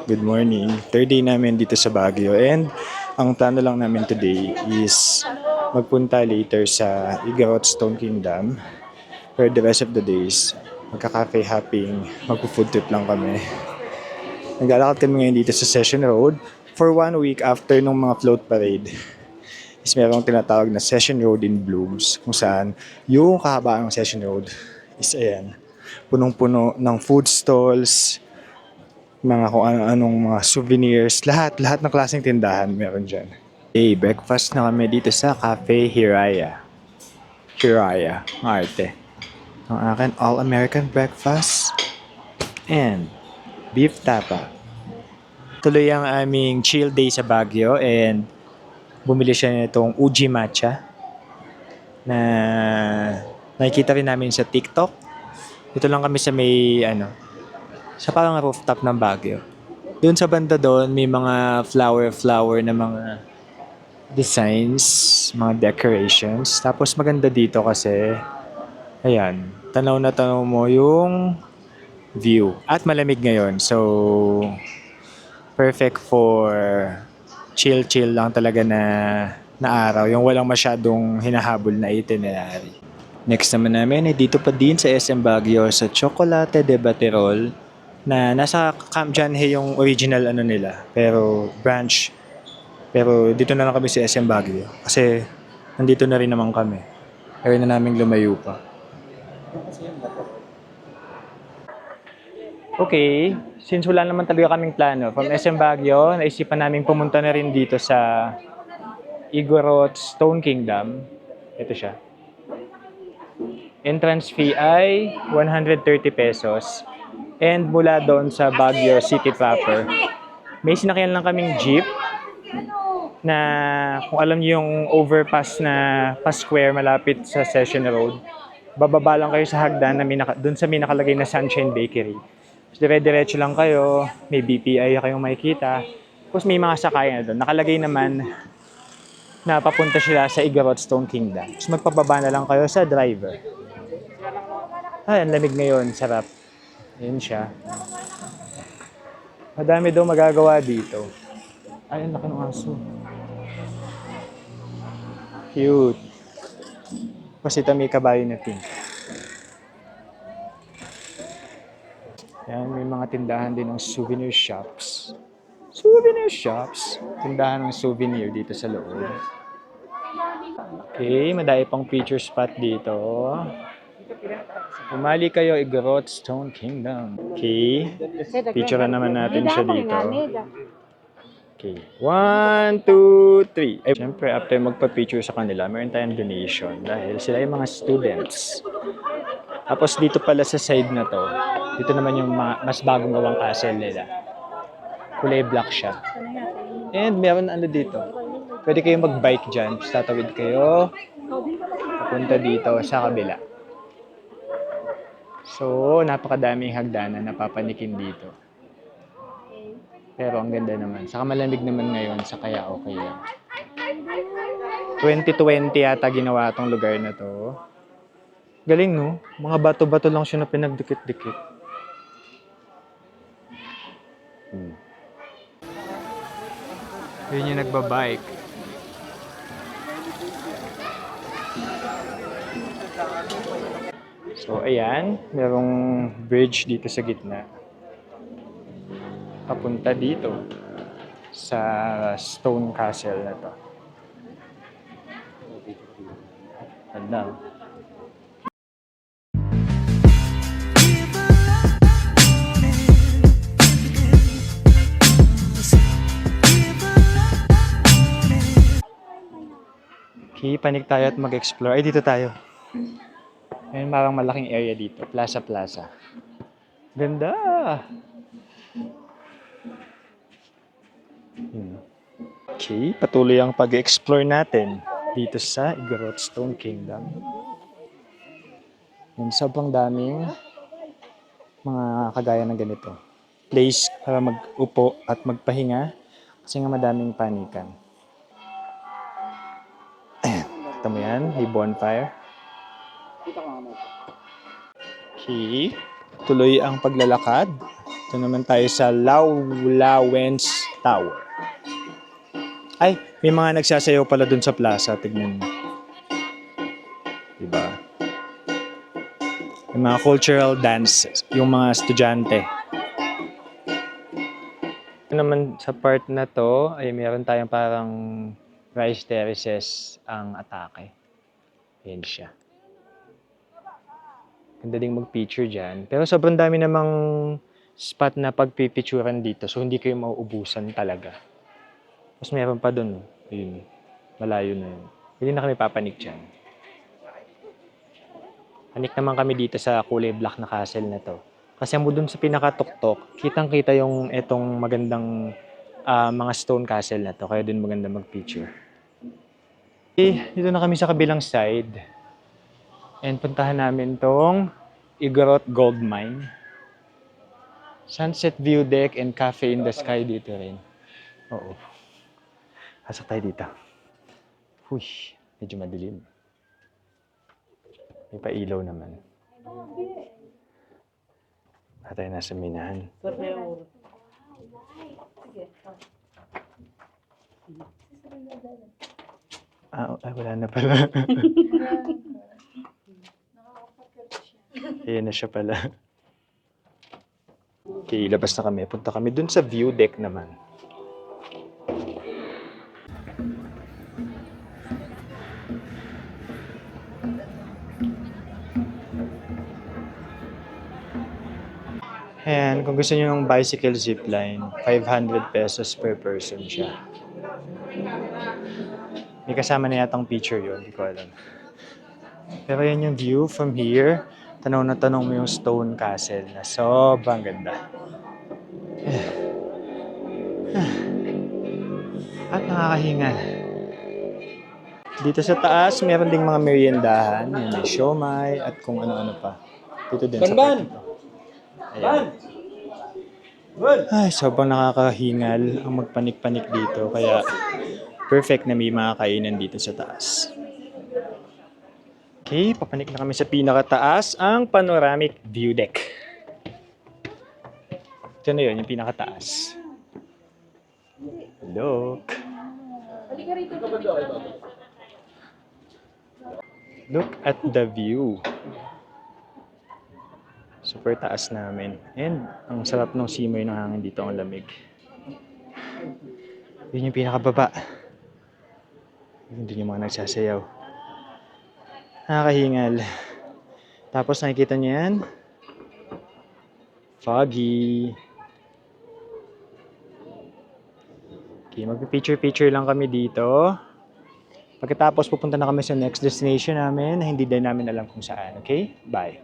Good morning. Third day namin dito sa Baguio and ang plano lang namin today is magpunta later sa Igorot Stone Kingdom. For the rest of the days, magka-cafe hopping, magpo-food trip lang kami. Naglalakad kami ngayon dito sa Session Road for 1 week after nung mga float parade. Is merong tinatawag na Session Road in Blooms kung saan yung kahabaan ng Session Road is ayan, punong-puno ng food stalls, mga kung ano-anong mga souvenirs, lahat ng klaseng tindahan meron dyan. Hey, breakfast na kami dito sa Cafe Hiraya. Hiraya, arte. Ang akin, all-American breakfast and beef tapa. Tuloy ang aming chill day sa Baguio and bumili siya nitong Uji Matcha na nakikita rin namin sa TikTok. Dito lang kami sa may sa parang rooftop ng Baguio. Doon sa banda doon, may mga flower na mga designs, mga decorations. Tapos maganda dito kasi, ayan, tanaw na tanaw mo yung view. At malamig ngayon, so perfect for chill-chill lang talaga na araw. Yung walang masyadong hinahabol na itinerary. Next naman namin ay dito pa din sa SM Baguio sa Chocolate de Baterol na nasa Camp Janhe yung original nila, pero branch. Pero dito na lang kami sa SM Baguio kasi nandito na rin naman kami. Ayaw na namin lumayo pa. Okay, since wala naman talaga kaming plano from SM Baguio, naisipan namin pumunta na rin dito sa Igorot Stone Kingdom. Ito siya. Entrance fee ay 130 pesos. And mula doon sa Baguio City proper, may sinakyan lang kaming jeep na kung alam niyo yung overpass na pa-square malapit sa Session Road, bababa lang kayo sa hagdan na doon sa may nakalagay na Sunshine Bakery. So, dire-diretso lang kayo, may BPI kayong makikita. Tapos may mga sakayan na doon. Nakalagay naman na papunta sila sa Igorot Stone Kingdom. Tapos magpababa na lang kayo sa driver. Ay, ang lamig ngayon, sarap. Ayan siya. Madami daw magagawa dito. Ay, ang laki ng aso. Cute. Kasi may kabayo na pink. Ayan, may mga tindahan din ng souvenir shops. Souvenir shops. Tindahan ng souvenir dito sa loob. Okay, madami pang picture spot dito. Umali kayo, Igorot Stone Kingdom. Okay. Picture naman natin siya dito. Okay. 1, 2, 3. Eh, siyempre, after magpa-picture sa kanila, meron tayong donation dahil sila yung mga students. Tapos dito pala sa side na to, dito naman yung mas bagong gawang castle nila. Kulay black siya. And meron dito. Pwede kayong mag-bike dyan. Tapos tatawid kayo. Papunta dito sa kabila. So, napakadaming hagdanan na papanikin dito. Pero ang ganda naman. Saka malamig naman ngayon, sa kaya okay lang. 2020 yata ginawa tong lugar na to. Galing, no? Mga bato-bato lang siya na pinagdikit-dikit. Yun yung nagbabike. So, ayan. Merong bridge dito sa gitna. Papunta dito sa Stone Castle na to. Ganda. Okay, panik tayo at mag-explore. Ay, dito tayo. Ayun, parang malaking area dito. Plaza. Ganda! Okay, patuloy ang pag-explore natin dito sa Igorot Stone Kingdom. Yung sobrang daming mga kagaya ng ganito. Place para mag-upo at magpahinga kasi nga madaming panikan. Kita mo yan, may bonfire. Okay, tuloy ang paglalakad. Ito naman tayo sa Lawrence Tower. Ay, may mga nagsasayaw pala dun sa plaza. Tignan mo. Diba? Yung mga cultural dances. Yung mga estudyante. Naman sa part na to, ay meron tayong parang rice terraces ang atake. Ayan siya. Ganda ding mag-picture dyan. Pero sobrang dami namang spot na pagpipicturan dito. So, hindi kayo mauubusan talaga. Tapos meron pa dun. Ayun. Malayo na yun. Hindi na kami papanik dyan. Panik naman kami dito sa kulay black na castle na to. Kasi mo dun sa pinakatuktok, kitang-kita yung etong magandang mga stone castle na to. Kaya dun maganda mag-picture. Dito na kami sa kabilang side. And puntahan namin tong Igorot Gold Mine. Sunset view deck and cafe in the sky dito rin. Oo. Pasok tayo dito. Uy, medyo madilim. May pailaw naman. Tayo nasa minahan. Wala na pala. Ayan na siya pala. Okay, labas na kami. Punta kami dun sa view deck naman. Ayan, kung gusto niyo ng bicycle zipline, 500 pesos per person siya. May kasama na yatang picture yun, hindi ko alam. Pero yan yung view from here. Tanaw na tanong mo yung stone castle na sobrang ganda. At nakakahinga. Dito sa taas, meron ding mga meriendahan. Yan, may siomay at kung ano-ano pa. Dito din sa part ito. Ayan. Ay, sobrang nakakahingal ang magpanik-panik dito. Kaya perfect na may mga kainan dito sa taas. Okay, papanik na kami sa pinakataas, ang panoramic view deck. Ito na yun, yung pinakataas. Look. Look at the view. Super taas namin. And ang sarap ng simoy ng hangin dito, ang lamig. Yun yung pinakababa. Yun din yung mga nagsasayaw. Nakakahingal. Tapos nakikita niyo yan? Foggy. Okay, magpipicture-picture lang kami dito. Pagkatapos pupunta na kami sa next destination namin na hindi din namin alam kung saan. Okay? Bye.